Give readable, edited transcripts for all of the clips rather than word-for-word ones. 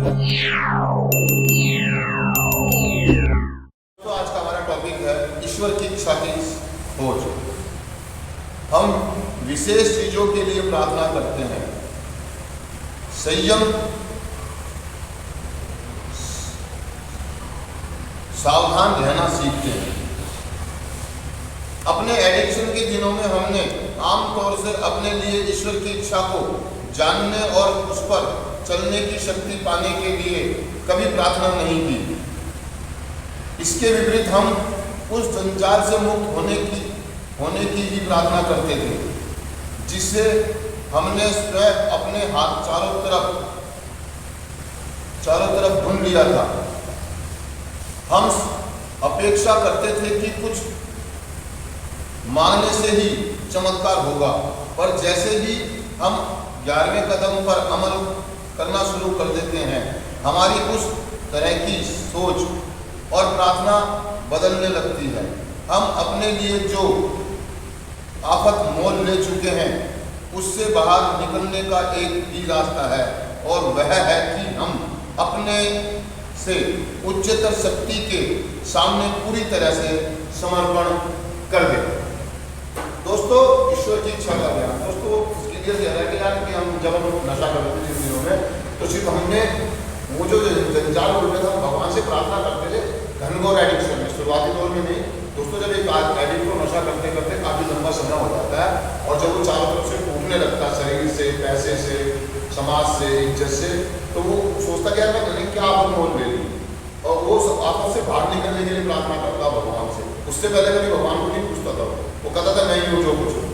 तो आज का हमारा टॉपिक है ईश्वर की इच्छा की खोज। हम विशेष चीजों के लिए प्रार्थना करते हैं, संयम, सावधान रहना सीखते हैं। अपने एडिक्शन के दिनों में हमने आमतौर से अपने लिए ईश्वर की इच्छा को जानने और उस पर चलने की शक्ति पाने के लिए कभी प्रार्थना नहीं की। इसके विपरीत हम उस जंजाल से मुक्त होने की ही प्रार्थना करते थे, जिससे हमने स्वयं अपने हाथ चारों तरफ ढूंढ लिया था। हम अपेक्षा करते थे कि कुछ मांगने से ही चमत्कार होगा, पर जैसे ही हम 11वें कदम पर अमल करना शुरू कर देते हैं, हमारी उस तरह की सोच और प्रार्थना बदलने लगती है। हम अपने लिए जो आफत मोल ले चुके हैं, उससे बाहर निकलने का एक ही रास्ता है, और वह है कि हम अपने से उच्चतर शक्ति के सामने पूरी तरह से समर्पण कर दें। दोस्तों, ईश्वर की इच्छा का ज्ञान, दोस्तों इसके लिए कह रहा है कि यार कि हम जब हम नशा करते थे जिन दिनों में, तो सिर्फ हमने वो जो जंजाल उठ रहा था, भगवान से प्रार्थना करते थे घनघोर एडिक्शन में, शुरुआती दौर में नहीं। दोस्तों, जब एक एडिक्ट को नशा करते करते काफ़ी लंबा समय हो जाता है, और जब वो चारों तरफ से टूटने लगता है, शरीर से, पैसे से, समाज से, इज्जत से, तो वो सोचता कि यार मैं क्या आफत मोल ले ली, और वो आफत से बाहर निकलने के लिए प्रार्थना करता भगवान से। उससे पहले कभी भगवान को नहीं पूछता था, वो कहता था मैं ही हूँ जो कुछ हूँ।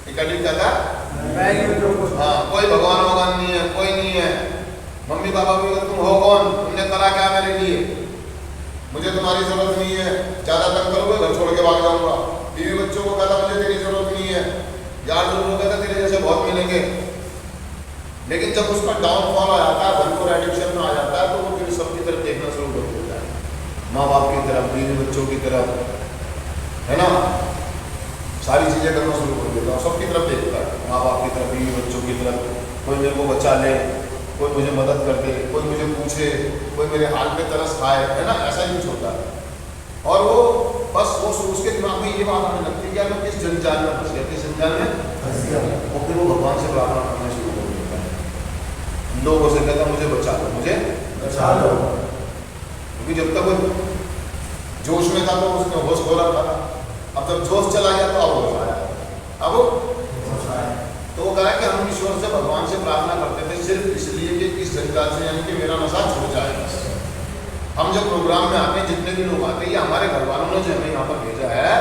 एक एडिक्ट कहता मैं ही हूँ जो कुछ, हाँ, कोई भगवान नहीं है, कोई नहीं है। मम्मी पापा भी तुम हो कौन, तुमने करा क्या मेरे लिए, मुझे तुम्हारी जरूरत नहीं है, ज्यादा तंग करोगे घर छोड़ के भाग जाऊंगा। बीवी बच्चों को कहता मुझे तेरी जरूरत नहीं है, यार जरूर कहता तेरे जैसे बहुत मिलेंगे। लेकिन जब उसका डाउनफॉल आ जाता है, भरपूर एडिक्शन में आ जाता है, तो वो फिर सबकी तरफ देखना शुरू कर देता है, माँ बाप की तरफ, बीवी बच्चों की तरफ, है ना, सारी चीजें करना शुरू कर देता है, सबकी तरफ देखता है, माँ बाप की तरफ, बीवी बच्चों की तरफ, कोई मेरे को बचा ले, कोई मुझे मदद कर दे, कोई मुझे पूछे, कोई मेरे हाल पे तरस खाए, है ना, ऐसा ही कुछ होता है। और वो बस वो उसके दिमाग में ये बात आने लगती है कि यार मैं किस जंजाल में फंस गया, किस जंजाल में फंस गया, और फिर वो भगवान से प्रार्थना करना शुरू कर देता है। लोगों से कहता मुझे बचा लो, मुझे बचा लो, क्योंकि जब तक वो जोश में था तो उसने होश खो रखा था। अब जब जोश चला गया तो अब होश आया, अब तो वो कहा कि हम ईश्वर से, भगवान से प्रार्थना करते थे सिर्फ इसलिए कि इस जंजाल से, यानी कि मेरा नशा छूट जाए। हम जब प्रोग्राम में आते हैं, जितने भी लोग आते हैं, या हमारे घर वालों ने जो हमें यहाँ पर भेजा है,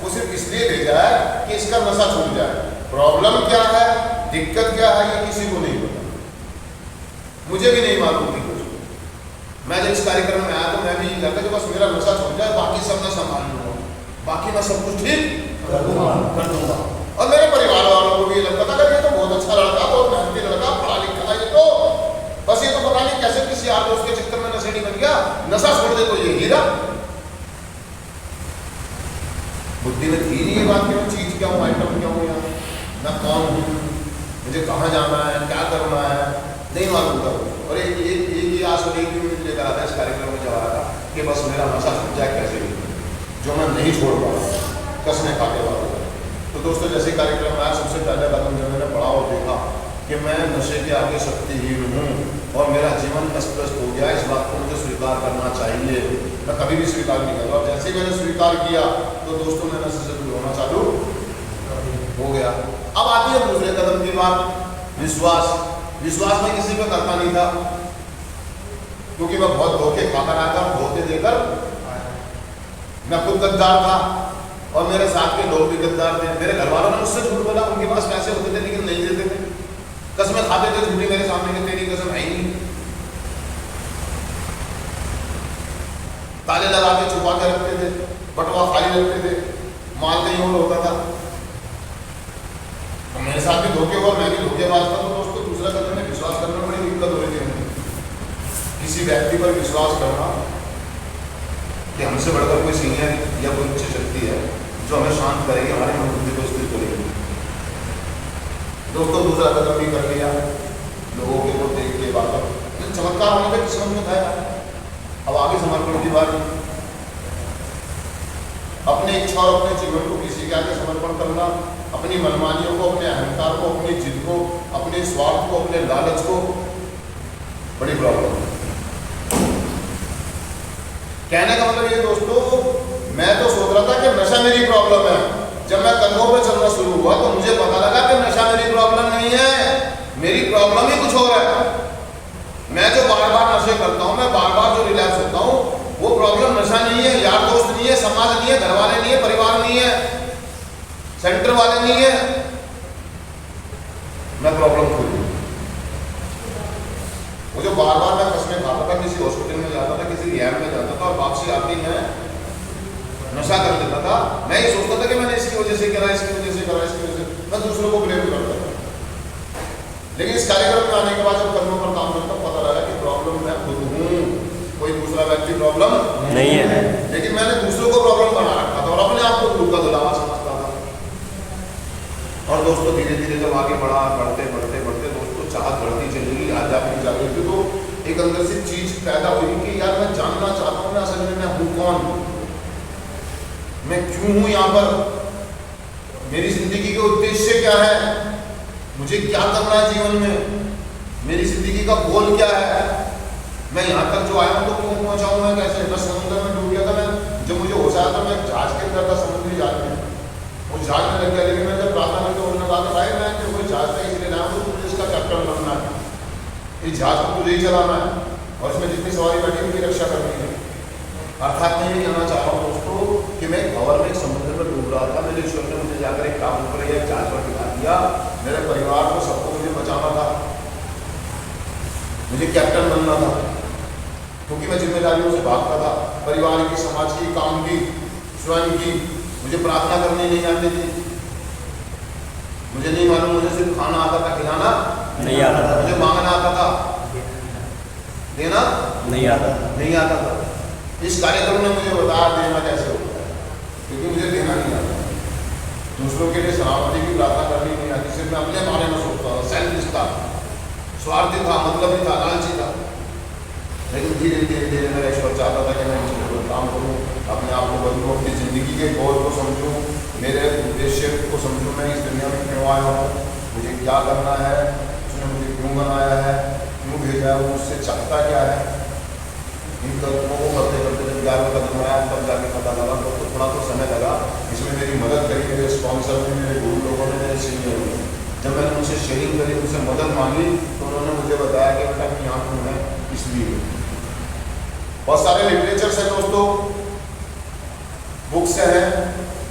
वो सिर्फ इसलिए भेजा है कि इसका नशा छूट जाए। प्रॉब्लम क्या है, दिक्कत क्या है, ये किसी को नहीं पता, मुझे भी नहीं मालूम थी कुछ। मैं जब इस कार्यक्रम में आया तो मैं भी ये कहता कि बस मेरा नशा छूट जाए, बाकी सब मैं संभाल लूँगा, बाकी मैं सब कुछ ठीक कर दूंगा। और मेरे परिवार वालों को भी ये लगता था कि ये तो बहुत अच्छा लड़का, बहुत मेहनती लड़का, पढ़ा लिखा है, ये तो बस, ये तो पता नहीं कैसे किसी यार दोस्त के चक्कर में नशेड़ी बन गया, नशा छोड़ दे तो ये हीरा। बुद्धि में थी नहीं ये बात कि मैं चीज क्या हूँ, आइटम क्या हूँ, यार मैं कौन हूँ, मुझे कहाँ जाना है, क्या करना है, नहीं मालूम था। और ये आज लेकर आता है इस कार्यक्रम में जब आ रहा था कि बस मेरा नशा छूट जाए कैसे भी, जो मैं नहीं छोड़ पा रहा, कसने खाते वाला। तो दोस्तों, जैसे कार्यक्रम में आया, सबसे पहले कदम जब मैंने पढ़ा और देखा कि मैं नशे के आगे शक्तिहीन हूँ और मेरा जीवन अस्त व्यस्त हो गया, इस बात को मुझे स्वीकार करना चाहिए। मैं कभी भी स्वीकार नहीं करूँगा। जैसे ही मैंने स्वीकार किया तो दोस्तों, मैं नशे से दूर होना चालू हो गया। अब आती है दूसरे कदम की बात, विश्वास। विश्वास में किसी पर करता नहीं था, क्योंकि मैं बहुत धोखे खाकर आया था, धोखे देकर मैं खुद गद्दार था, और मेरे साथ के लोग भी गद्दार थे। मेरे घर वालों ने मुझसे झूठ बोला, उनके पास पैसे होते थे लेकिन नहीं देते थे, कसमें खाते थे झूठी मेरे सामने कि तेरी कसम है ही नहीं, ताले लगा के छुपा के रखते थे, बटवा खाली रखते थे, माल कहीं और होता था। तो मेरे साथ भी धोखे हुआ, मैं भी धोखेबाज था। तो दोस्तों, दूसरा कदम में विश्वास करना बड़ी दिक्कत हो रही थी। किसी व्यक्ति पर विश्वास करना कि हमसे बढ़कर कोई सीनियर या कोई उच्च शक्ति है जो हमें शांत करेगी, हमारे मन बुद्धि को स्थिर करेगी। दोस्तों, दूसरा कदम भी कर लिया, लोगों के को देख के बातों चमत्कार होने पे किस्मत में था। अब आगे समर्पण की बात, अपने इच्छा और अपने जीवन को किसी के आगे समर्पण करना, अपनी मनमानियों को, अपने अहंकार को, अपनी जिद को, अपने स्वार्थ को, अपने लालच को, बड़ी प्रॉब्लम है। कहने का मतलब ये दोस्तों, मैं तो सोच रहा था कि नशा मेरी प्रॉब्लम है। जब मैं कंधों पे चलना शुरू हुआ तो मुझे पता लगा कि नशा मेरी प्रॉब्लम नहीं है, मेरी प्रॉब्लम ही कुछ और है। मैं जो बार बार नशे करता हूँ, मैं बार बार जो रिलैक्स होता हूँ, वो प्रॉब्लम नशा नहीं है, यार दोस्त नहीं है, समाज नहीं है, घर वाले नहीं है, परिवार नहीं है, सेंटर वाले नहीं है, मैं प्रॉब्लम खुद हूँ। वो जो बार बार मैं कसमें खाता था, किसी हॉस्पिटल में जाता था, किसी रिहैब में जाता था और वापसी आती मैं नशा कर लेता था, मैं ये सोचता था कि मैंने इसकी वजह से करा, इसकी वजह से करा, इसकी वजह से, मैं दूसरों को ब्लेम करता था। लेकिन इस कार्यक्रम में आने के बाद जब कर्मों पर काम करता पता लगा कि प्रॉब्लम मैं खुद हूँ, कोई दूसरा व्यक्ति प्रॉब्लम नहीं है। लेकिन मैंने दूसरों को प्रॉब्लम बना रखा था और अपने आप को दुख का दुलावा समझता था। और दोस्तों धीरे धीरे जब आगे बढ़ा, बढ़ते बढ़ते बढ़ते दोस्तों चाहत बढ़ती चलेगी, आध्यात्मिक जागृति, तो एक अंदर से चीज पैदा हुई कि यार मैं जानना चाहता हूँ मैं असल में मैं हूँ कौन, मैं क्यों हूँ यहाँ पर, मेरी जिंदगी का उद्देश्य क्या है, मुझे क्या करना है जीवन में, मेरी जिंदगी का गोल क्या है, मैं यहाँ तक जो आया हूँ तो क्यों पहुँचा हूँ, मैं कैसे, मैं समुद्र में डूब गया था, मैं जब मुझे होश आया था मैं जहाज के अंदर था, समुद्री जहाज में, वो जहाज में लग गया। लेकिन मैं जब प्रार्थना करके उन्होंने कहा था भाई मैं कोई जहाज का इसलिए लाया हूँ तो मुझे इसका कैप्टन बनना है, इस जहाज को तुझे ही चलाना है और इसमें जितनी सवारी बैठी उनकी रक्षा करनी है। अर्थात मैं ये कहना चाह रहा हूँ दोस्तों कि मैं भंवर में समुद्र में डूब रहा था, मेरे ईश्वर ने मुझे जाकर एक टापू पर या जहाज पर दिखा दिया, मेरे परिवार को सबको मुझे बचाना था, मुझे कैप्टन बनना था, क्योंकि मैं जिम्मेदारियों से भागता था, परिवार की, समाज की, काम की, स्वयं की। मुझे प्रार्थना करनी नहीं आती थी, मुझे नहीं मालूम, मुझे सिर्फ खाना आता था, खिलाना नहीं आता था, मुझे मांगना आता था, देना नहीं आता था। इस कार्यक्रम ने मुझे बताया देना कैसे होता है, क्योंकि मुझे देना नहीं आता, दूसरों के लिए सलामती की प्रार्थना करनी नहीं आती, सिर्फ मैं अपने बारे में सोचता था, सेल्फिश था, स्वार्थी था, मतलब ही था, लालची था। लेकिन धीरे धीरे धीरे मेरा ईश्वर चाहता था कि मैं इन चीज़ों पर काम करूँ, अपने आप को बदलूँ, अपनी ज़िंदगी के गोल को समझूँ, मेरे उद्देश्य को समझूँ, मैं इस दुनिया में क्यों आया हूँ, मुझे क्या करना है, उसने मुझे क्यों बनाया है, क्यों भेजा है, वो मुझसे चाहता क्या है। इन कदमों को करते करते जब 11वां कदम आया तब जाके पता लगा, तो थोड़ा तो समय लगा। इसमें मेरी मदद करी मेरे स्पॉन्सर ने, मेरे गुरु लोगों ने, मेरे सीनियर ने। जब मैंने उनसे शेयरिंग करी, उनसे मदद मांगी, तो उन्होंने मुझे बताया कि बेटा मैं यहाँ क्यों है, इसलिए बहुत सारे लिटरेचर्स हैं दोस्तों, बुक्स हैं,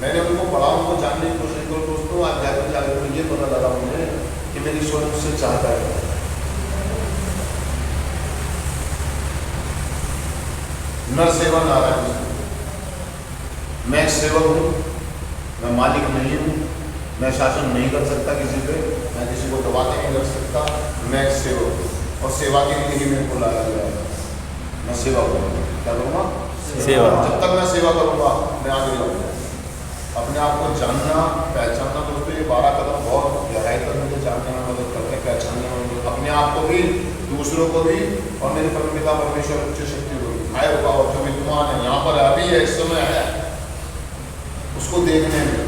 मैंने उनको पढ़ा, उनको जानने की कोशिश करो दोस्तों। आध्यात्मिक जागृति में ये पता लगा मुझे कि मेरी ईश्वर मुझसे चाहता है। नर सेवा नारायण, मैं सेवक हूँ, मैं मालिक नहीं हूँ, मैं शासन नहीं कर सकता किसी पे, मैं किसी को दबाते नहीं कर सकता, मैं सेवक हूँ और सेवा के लिए ही मेरे को लाया गया है। मैं सेवा करूँगा, क्या करूँगा, सेवा। जब तक मैं सेवा करूँगा मैं आगे जाऊँगा। अपने आप को जानना, पहचानना दोस्तों, ये 12 कदम बहुत गहराई तक मुझे जानने में मदद करते हैं, पहचानने में मदद, अपने आप को भी, दूसरों को भी, और मेरे परमपिता परमेश्वर उच्च शक्ति को भी, आए होगा और जो विद्यमान है यहाँ पर अभी है, इस समय है, उसको देखने में।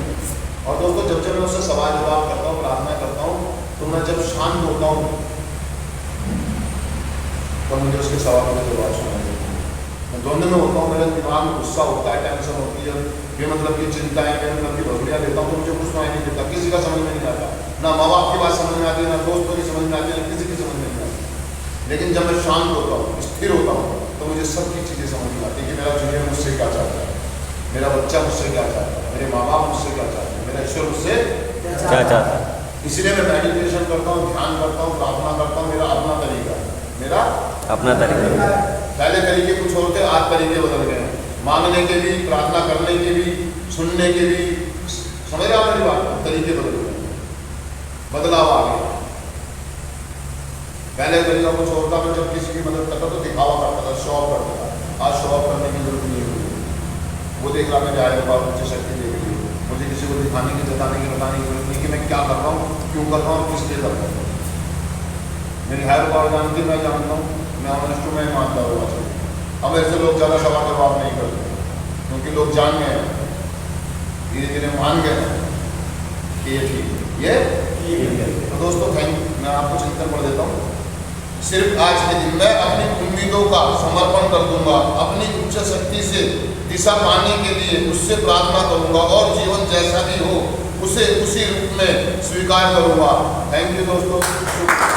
और दोस्तों जब जब मैं उससे सवाल जवाब करता हूँ, प्रार्थना करता हूँ, तो मैं जब शांत होता हूँ तो मुझे उसके सवालों के जवाब सुनाई देते हैं। मैं द्वंद्व में होता हूँ, मेरे दिमाग में गुस्सा होता है, टेंशन होती है, बेमतलब की चिंताएं, बेमतलब की भगड़ियाँ लेता हूँ, तो मुझे कुछ सुनाई नहीं देता, किसी का समझ में नहीं आता, ना माँ बाप की बात समझ में आती है, ना दोस्तों की समझ में आती है, ना किसी की समझ में नहीं आती। लेकिन जब मैं शांत होता हूँ, स्थिर होता हूँ, तो मुझे सबकी चीज़ें समझ में आती है कि मेरा जूनियर मुझसे क्या चाहता है, मेरा बच्चा मुझसे क्या चाहता है, मेरे माँ बाप मुझसे क्या चाहते हैं, मेरा ईश्वर मुझसे क्या चाहता है। इसलिए मैं मेडिटेशन करता हूँ, ध्यान करता हूँ, प्रार्थना करता हूँ, मेरा अपना तरीका, मेरा अपना तरीका। पहले तरीके कुछ और थे, आज तरीके बदल गए हैं, मांगने के भी, प्रार्थना करने के भी, सुनने के भी, समझ रहे आप मेरी बात, तरीके बदल गए, बदलाव आ गया। पहले तरीका कुछ और था, मैं जब किसी की मदद करता तो दिखावा करता था, शो ऑफ करता था। आज शो ऑफ करने की जरूरत नहीं है, वो देख रहा मेरे आए बार मुझे शक्ति देख रही है, मुझे किसी को दिखाने की, जताने की, बताने की जरूरत नहीं कि मैं क्या कर रहा हूँ, क्यों कर रहा हूँ, किस लिए कर रहा हूँ। मेरी हायर पावर जानती, मैं जानता हूँ, मैं ऑनेस्ट हूँ, मैं ईमानदार हूँ। अब मेरे से लोग ज़्यादा सवाल जवाब नहीं करते क्योंकि लोग जान गए हैं, धीरे धीरे मान गए हैं कि ये ठीक है, ये ठीक है। तो दोस्तों मैं आपको चिंतन पढ़ देता हूँ। सिर्फ आज के दिन मैं अपनी उम्मीदों का समर्पण कर दूंगा, अपनी उच्च शक्ति से दिशा पाने के लिए उससे प्रार्थना करूंगा और जीवन जैसा भी हो उसे उसी रूप में स्वीकार करूंगा। थैंक यू दोस्तों।